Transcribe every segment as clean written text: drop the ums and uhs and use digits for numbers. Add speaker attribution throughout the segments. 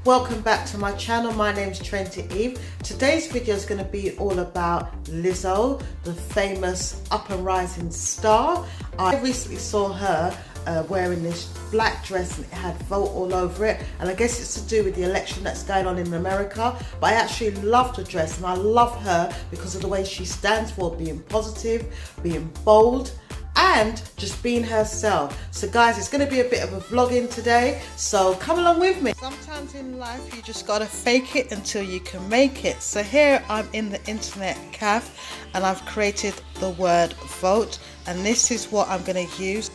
Speaker 1: Welcome back to my channel. My name is Trendy Eve. Today's video is going to be all about Lizzo, the famous up and rising star. I recently saw her wearing this black dress and it had vote all over it, and I guess it's to do with the election that's going on in America. But I actually love the dress and I love her because of the way she stands for being positive, being bold, and just being herself. So guys, it's going to be a bit of a vlogging today, so come along with me. Sometimes in life you just got to fake it until you can make it. So here I'm in the internet cafe and I've created the word vote, and this is what I'm going to use.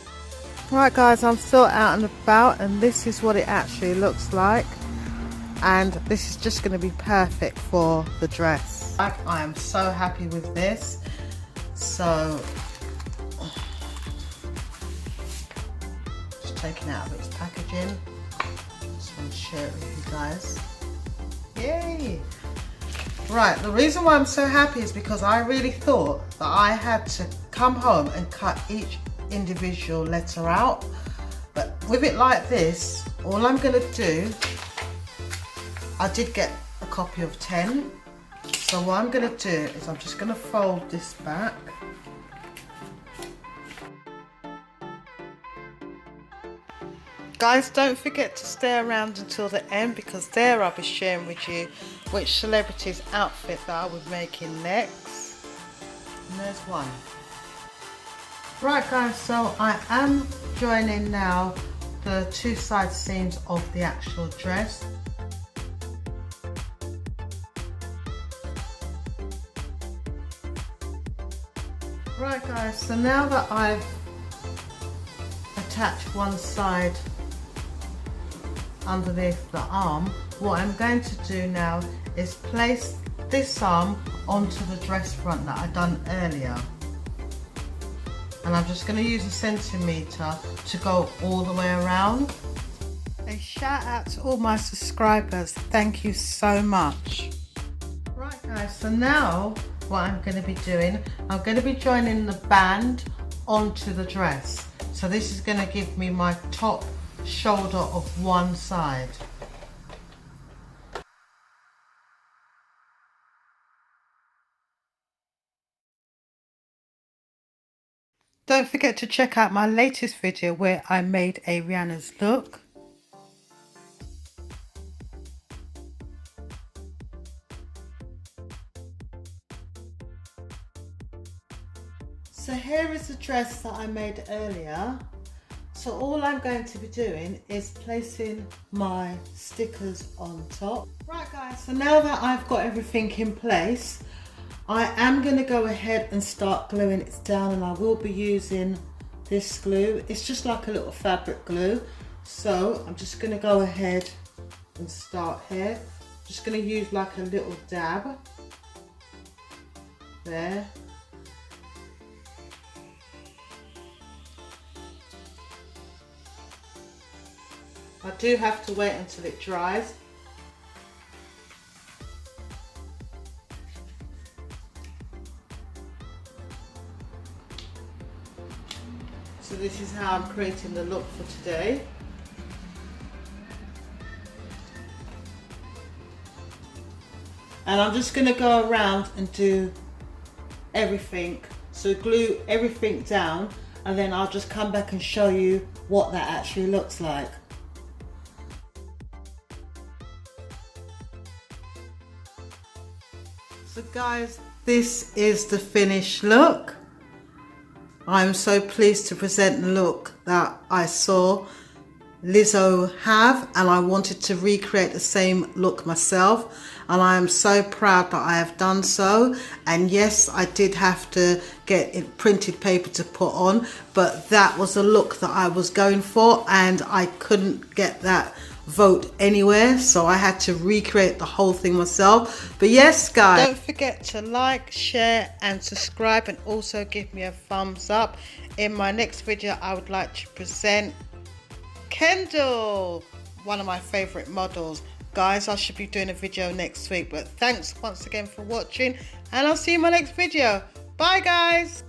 Speaker 1: Right guys, I'm still out and about and this is what it actually looks like, and this is just going to be perfect for the dress. I am so happy with this. So taken out of its packaging. Just want to share it with you guys. Yay! Right, the reason why I'm so happy is because I really thought that I had to come home and cut each individual letter out, but with it like this, all I'm going to do, I did get a copy of 10, so what I'm going to do is I'm just going to fold this back. Guys, don't forget to stay around until the end, because there I'll be sharing with you which celebrity's outfit that I would make in next. And there's one. Right guys, so I am joining now the two side seams of the actual dress. Right guys, so now that I've attached one side underneath the arm, what I'm going to do now is place this arm onto the dress front that I done earlier, and I'm just going to use a centimetre to go all the way around. A shout out to all my subscribers, thank you so much. Right guys, so now what I'm going to be doing, I'm going to be joining the band onto the dress. So this is going to give me my top shoulder of one side. Don't forget to check out my latest video where I made a Rihanna's look. So here is the dress that I made earlier. So all I'm going to be doing is placing my stickers on top. Right guys, so now that I've got everything in place, I am going to go ahead and start gluing it down, and I will be using this glue. It's just like a little fabric glue. So I'm just going to go ahead and start here. Just going to use like a little dab there. I do have to wait until it dries. So this is how I'm creating the look for today. And I'm just going to go around and do everything. So glue everything down, and then I'll just come back and show you what that actually looks like. So guys, this is the finished look. I'm so pleased to present the look that I saw Lizzo have, and I wanted to recreate the same look myself, and I am so proud that I have done so. And yes, I did have to get it printed paper to put on, but that was a look that I was going for, and I couldn't get that vote anywhere, so I had to recreate the whole thing myself. But yes guys, don't forget to like, share and subscribe, and also give me a thumbs up. In my next video I would like to present Kendall, one of my favorite models. Guys, I should be doing a video next week, but thanks once again for watching, and I'll see you in my next video. Bye guys.